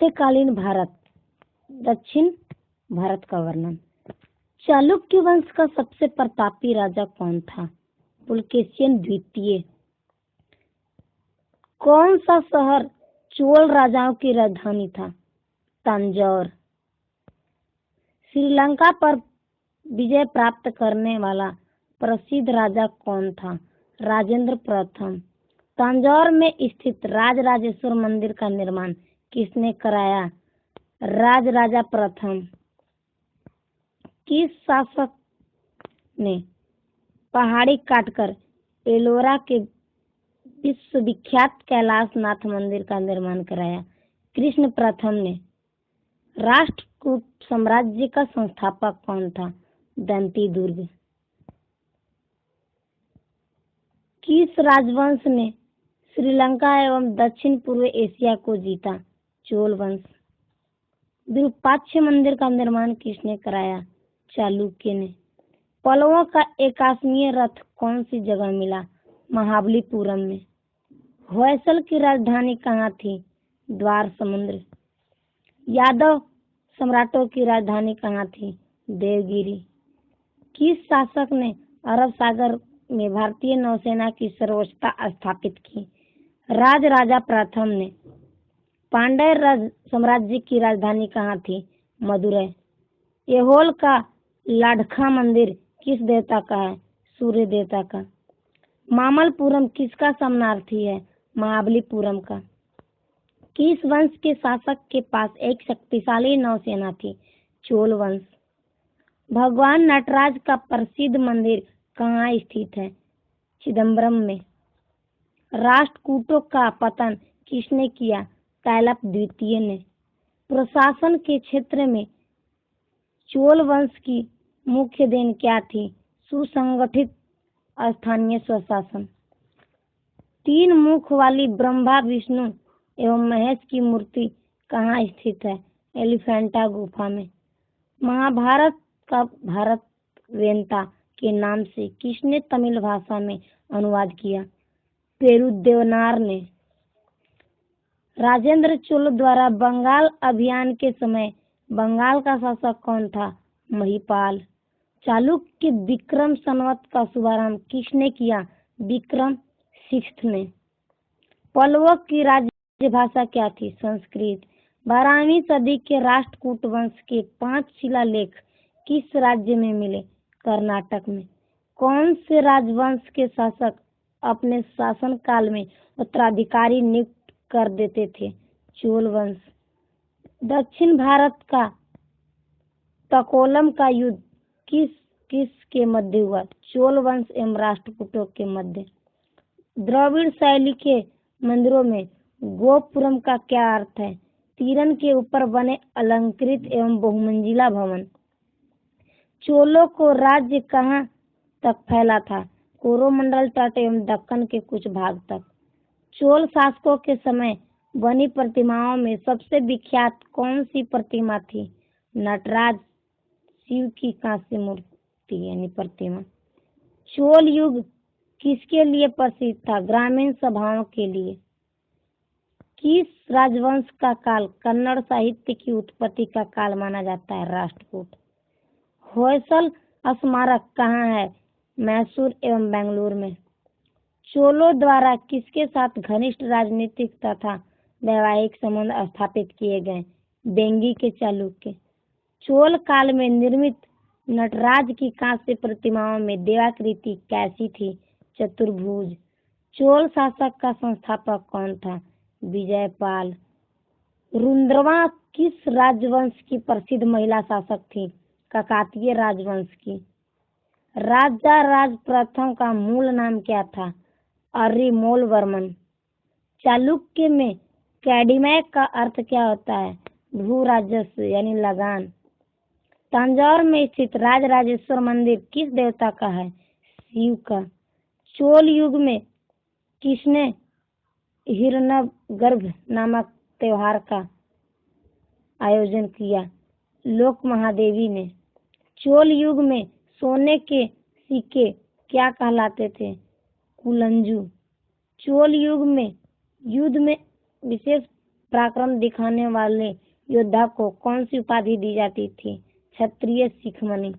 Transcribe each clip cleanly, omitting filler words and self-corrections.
मध्यकालीन भारत, दक्षिण भारत का वर्णन। चालुक्य वंश का सबसे प्रतापी राजा कौन था? पुलकेशिन द्वितीय। कौन सा शहर चोल राजाओं की राजधानी था? तंजौर। श्रीलंका पर विजय प्राप्त करने वाला प्रसिद्ध राजा कौन था? राजेंद्र प्रथम। तंजौर में स्थित राजराजेश्वर मंदिर का निर्माण किसने कराया? राजराजा प्रथम। किस शासक ने पहाड़ी काटकर एलोरा के विश्वविख्यात कैलाशनाथ मंदिर का निर्माण कराया? कृष्ण प्रथम ने। राष्ट्रकूट साम्राज्य का संस्थापक कौन था? दंती दुर्ग। किस राजवंश ने श्रीलंका एवं दक्षिण पूर्व एशिया को जीता? चोल वंश। विरूपाक्ष मंदिर का निर्माण किसने कराया? चालुक्य ने। पल्लवों का एकाश्मीय रथ कौन सी जगह मिला? महाबलीपुरम में। होयसल की राजधानी कहाँ थी? द्वार समुद्र। यादव सम्राटों की राजधानी कहाँ थी? देवगिरी। किस शासक ने अरब सागर में भारतीय नौसेना की सर्वोच्चता स्थापित की? राजराजा प्रथम ने। पांड्य साम्राज्य की राजधानी कहाँ थी? मदुरै। ऐहोल का लाढ़खा मंदिर किस देवता का है? सूर्य देवता का। मामल्लपुरम किसका शरणार्थी है? महाबलीपुरम का। किस वंश के शासक के पास एक शक्तिशाली नौसेना थी? चोल वंश। भगवान नटराज का प्रसिद्ध मंदिर कहाँ स्थित है? चिदम्बरम में। राष्ट्रकूटों का पतन किसने किया? तैलप द्वितीय ने। प्रशासन के क्षेत्र में चोल वंश की मुख्य देन क्या थी? सुसंगठित स्थानीय स्वशासन। तीन मुख वाली ब्रह्मा विष्णु एवं महेश की मूर्ति कहाँ स्थित है? एलिफेंटा गुफा में। महाभारत का भारत वेंता के नाम से किसने तमिल भाषा में अनुवाद किया? पेरुदेवनार ने। राजेंद्र चोल द्वारा बंगाल अभियान के समय बंगाल का शासक कौन था? महिपाल। चालुक्य विक्रम संवत का शुभारंभ किसने किया? विक्रम सिक्स्थ ने। पल्लवों की राज्य भाषा क्या थी? संस्कृत। 12वीं सदी के राष्ट्रकूट वंश के 5 शिलालेख किस राज्य में मिले? कर्नाटक में। कौन से राजवंश के शासक अपने शासनकाल में उत्तराधिकारी नियुक्त कर देते थे? चोल वंश। दक्षिण भारत का तकोलम का युद्ध किस किस के मध्य हुआ? चोल वंश एवं राष्ट्रकूटों के मध्य। द्रविड़ शैली के मंदिरों में गोपुरम का क्या अर्थ है? तीरन के ऊपर बने अलंकृत एवं बहुमंजिला भवन। चोलों को राज्य कहाँ तक फैला था? कोरोमंडल तट एवं दक्कन के कुछ भाग तक। चोल शासकों के समय बनी प्रतिमाओं में सबसे विख्यात कौन सी प्रतिमा थी? नटराज शिव की कांस्य मूर्ति यानी प्रतिमा। चोल युग किसके लिए प्रसिद्ध था? ग्रामीण सभाओं के लिए। किस राजवंश का काल कन्नड़ साहित्य की उत्पत्ति का काल माना जाता है? राष्ट्रकूट। होयसल स्मारक कहाँ है? मैसूर एवं बेंगलुरु में। चोलों द्वारा किसके साथ घनिष्ठ राजनीतिक तथा वैवाहिक संबंध स्थापित किए गए? बेंगी के चालुक्य। चोल काल में निर्मित नटराज की कांस्य प्रतिमाओं में देवाकृति कैसी थी? चतुर्भुज। चोल शासक का संस्थापक कौन था? विजयपाल। रुद्रमा किस राजवंश की प्रसिद्ध महिला शासक थी? काकतीय राजवंश की। राजा राज प्रथम का मूल नाम क्या था? अरिमोलवर्मन। चालुक्य में कैडिमय का अर्थ क्या होता है? भू राजस्व यानी लगान। तंजौर में स्थित राजराजेश्वर मंदिर किस देवता का है? शिव का। चोल युग में किसने हिरण्यगर्भ नामक त्योहार का आयोजन किया? लोक महादेवी ने। चोल युग में सोने के सिक्के क्या कहलाते थे? कुलंजू। चोल युग में युद्ध में विशेष पराक्रम दिखाने वाले योद्धा को कौन सी उपाधि दी जाती थी? क्षत्रिय शिखमणि।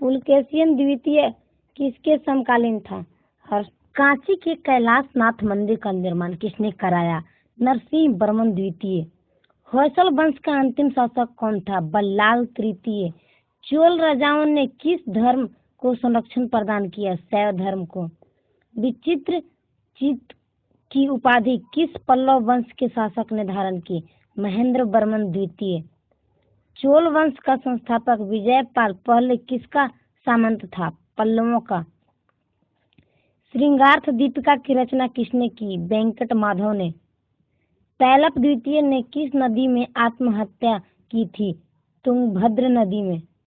पुलकेशिन द्वितीय किसके समकालीन था? कांची के कैलाशनाथ मंदिर का निर्माण किसने कराया? नरसिंह वर्मन द्वितीय। होयसल वंश का अंतिम शासक कौन था? बल्लाल तृतीय। चोल राजाओं ने किस धर्म को संरक्षण प्रदान किया? शैव धर्म को। विचित्र चित्त की उपाधि किस पल्लव वंश के शासक ने धारण की? महेंद्र वर्मन द्वितीय। चोल वंश का संस्थापक विजयपाल पहले किसका सामंत था? पल्लवों का। श्रृंगार्थ दीपिका की रचना किसने की? वेंकट माधव ने। पैलप द्वितीय ने किस नदी में आत्महत्या की थी? तुंगभद्र नदी में।